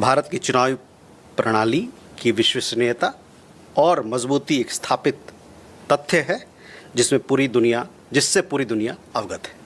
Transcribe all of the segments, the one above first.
भारत की चुनावी प्रणाली की विश्वसनीयता और मजबूती एक स्थापित तथ्य है जिससे पूरी दुनिया अवगत है।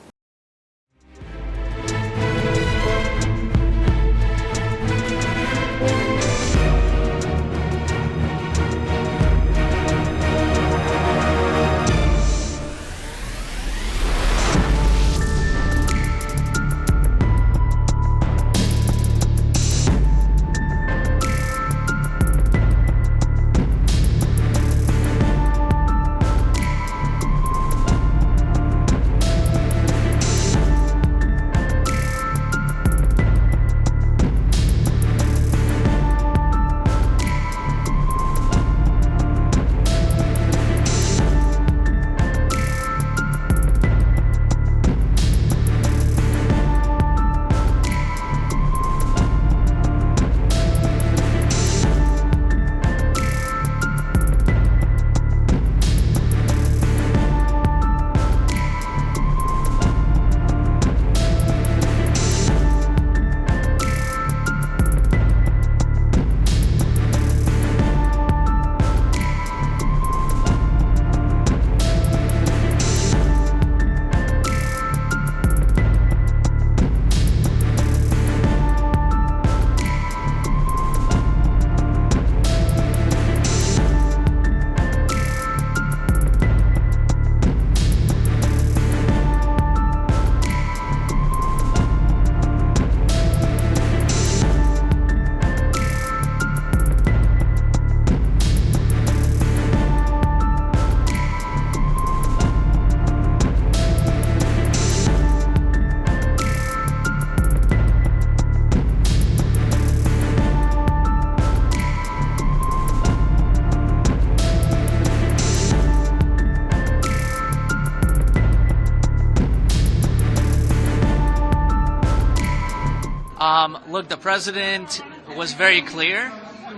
Look, the president was very clear,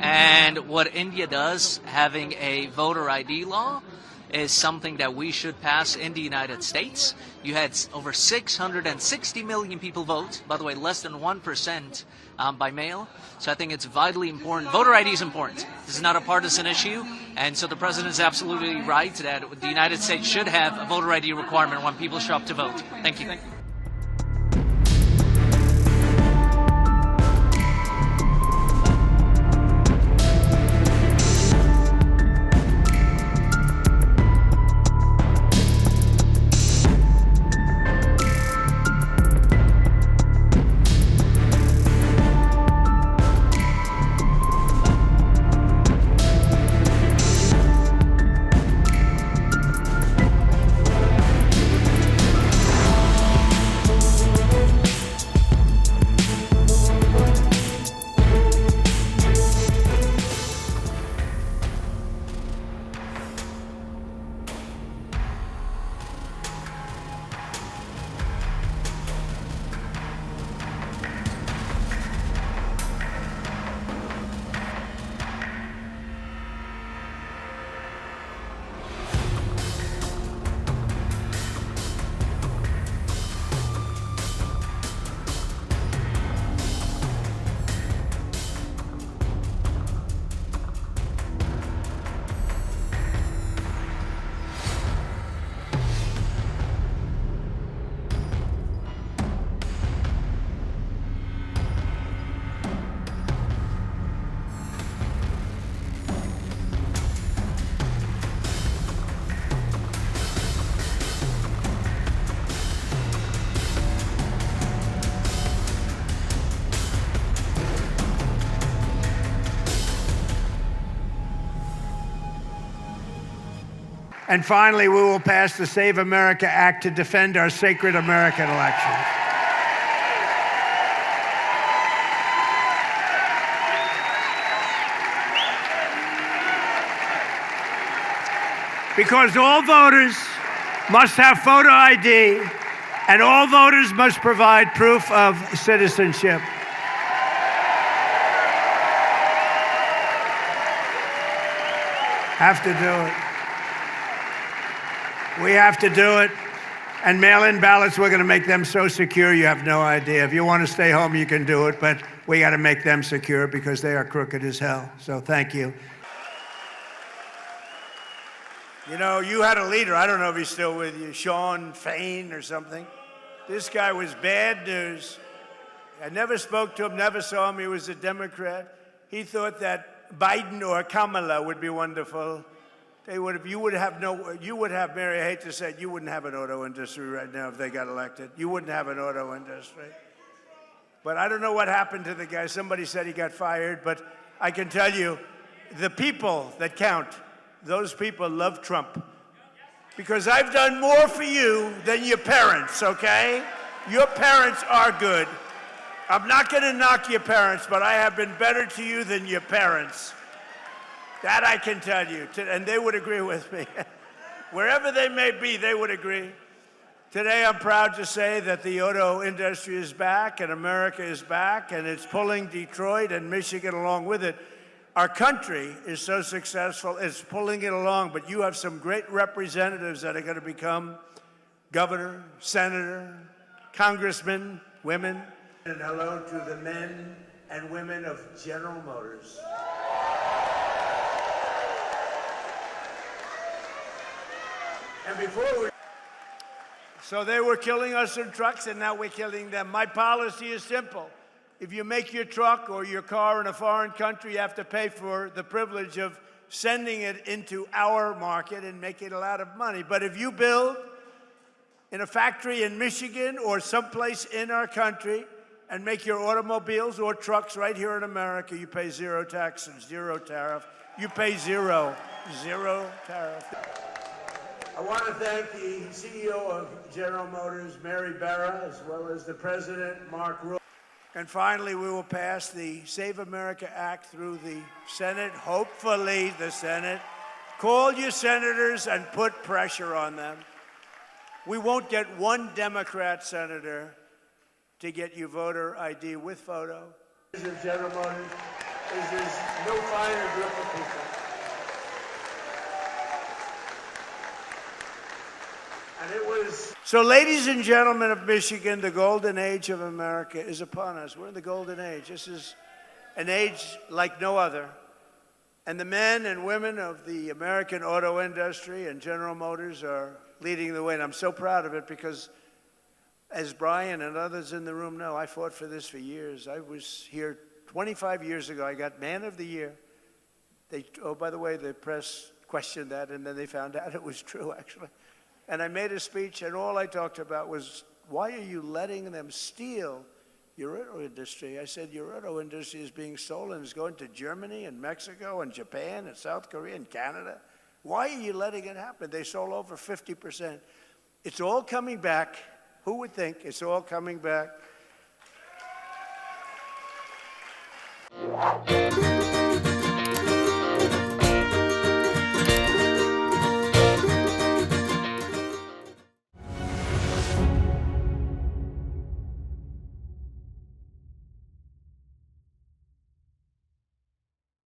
and what India does, having a voter ID law, is something that we should pass in the United States. You had over 660 million people vote, by the way, less than 1% by mail. So I think it's vitally important. Voter ID is important. This is not a partisan issue, and so the president is absolutely right that the United States should have a voter ID requirement when people show up to vote. Thank you. And finally, we will pass the Save America Act to defend our sacred American elections. Because all voters must have photo ID, and all voters must provide proof of citizenship. Have to do it. We have to do it. And mail-in ballots, we're going to make them so secure you have no idea. If you want to stay home, you can do it, but we got to make them secure because they are crooked as hell. So thank you. You know, you had a leader, I don't know if he's still with you, Sean Fain or something. This guy was bad news. I never spoke to him, never saw him. He was a Democrat. He thought that Biden or Kamala would be wonderful. You would have, Mary, I hate to say it, you wouldn't have an auto industry right now if they got elected. You wouldn't have an auto industry. But I don't know what happened to the guy. Somebody said he got fired, but I can tell you, the people that count, those people love Trump. Because I've done more for you than your parents, okay? Your parents are good. I'm not going to knock your parents, but I have been better to you than your parents. That I can tell you, and they would agree with me. Wherever they may be, they would agree. Today, I'm proud to say that the auto industry is back, and America is back, and it's pulling Detroit and Michigan along with it. Our country is so successful, it's pulling it along, but you have some great representatives that are going to become governor, senator, congressman, women. And hello to the men and women of General Motors. And so they were killing us in trucks, and now we're killing them. My policy is simple. If you make your truck or your car in a foreign country, you have to pay for the privilege of sending it into our market and making a lot of money. But if you build in a factory in Michigan or someplace in our country and make your automobiles or trucks right here in America, you pay zero taxes, zero tariff. You pay zero tariff. I want to thank the CEO of General Motors, Mary Barra, as well as the President, Mark Rule. And finally, we will pass the Save America Act through the Senate, hopefully the Senate. Call your senators and put pressure on them. We won't get one Democrat senator to get you voter ID with photo. Ladies and gentlemen, this is no finer group of people. And it was... So, ladies and gentlemen of Michigan, the golden age of America is upon us. We're in the golden age. This is an age like no other. And the men and women of the American auto industry and General Motors are leading the way. And I'm so proud of it because, as Brian and others in the room know, I fought for this for years. I was here 25 years ago. I got Man of the Year. Oh, by the way, the press questioned that, and then they found out it was true, actually. And I made a speech, and all I talked about was, why are you letting them steal your auto industry? I said, your auto industry is being stolen. It's going to Germany and Mexico and Japan and South Korea and Canada. Why are you letting it happen? They stole over 50%. It's all coming back. Who would think it's all coming back?